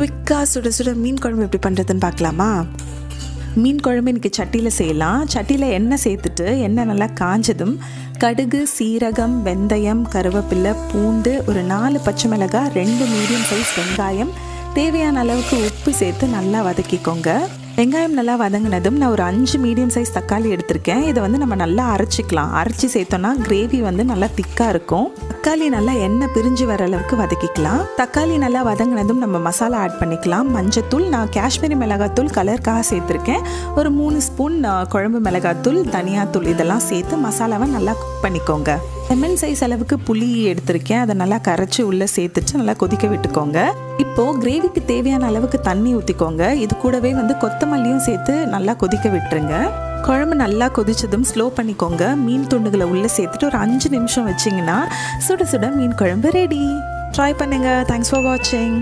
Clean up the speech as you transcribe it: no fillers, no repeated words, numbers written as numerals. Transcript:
குவிக்காக சுட சுட மீன் குழம்பு எப்படி பண்ணுறதுன்னு பார்க்கலாமா? மீன் குழம்பு இன்றைக்கி சட்டியில் செய்யலாம். சட்டியில் எண்ணெய் சேர்த்துட்டு எண்ணெய் நல்லா காஞ்சதும் கடுகு, சீரகம், வெந்தயம், கருவேப்பிலை, பூண்டு, ஒரு 4 பச்சை மிளகாய், 2 மீடியம் சைஸ் வெங்காயம், தேவையான அளவுக்கு உப்பு சேர்த்து நல்லா வதக்கிக்கோங்க. வெங்காயம் நல்லா வதங்கினதும் நான் ஒரு 5 மீடியம் சைஸ் தக்காளி எடுத்திருக்கேன். இதை நம்ம நல்லா அரைச்சிக்கலாம். அரைச்சி சேர்த்தோன்னா கிரேவி நல்லா திக்காக இருக்கும். தக்காளி நல்லா எண்ணெய் பிரிஞ்சு வர அளவுக்கு வதக்கிக்கலாம். தக்காளி நல்லா வதங்கினதும் நம்ம மசாலா ஆட் பண்ணிக்கலாம். மஞ்சத்தூள், நான் காஷ்மீரி மிளகாத்தூள் கலருக்காக சேர்த்துருக்கேன். ஒரு 3 ஸ்பூன் குழம்பு மிளகாத்தூள், தனியாத்தூள் இதெல்லாம் சேர்த்து மசாலாவை நல்லா குக் பண்ணிக்கோங்க. லெமன் சைஸ் அளவுக்கு புளி எடுத்திருக்கேன். அதை நல்லா கரைச்சி உள்ளே சேர்த்துட்டு நல்லா கொதிக்க விட்டுக்கோங்க. இப்போது கிரேவிக்கு தேவையான அளவுக்கு தண்ணி ஊற்றிக்கோங்க. இது கூடவே கொத்தமல்லியும் சேர்த்து நல்லா கொதிக்க விட்டுருங்க. குழம்பு நல்லா கொதிச்சதும் ஸ்லோ பண்ணிக்கோங்க. மீன் துண்டுகளை உள்ளே சேர்த்துட்டு ஒரு 5 நிமிஷம் வச்சிங்கன்னா சுட சுட மீன் குழம்பு ரெடி. ட்ரை பண்ணுங்கள். தேங்க்ஸ் ஃபார் வாட்சிங்.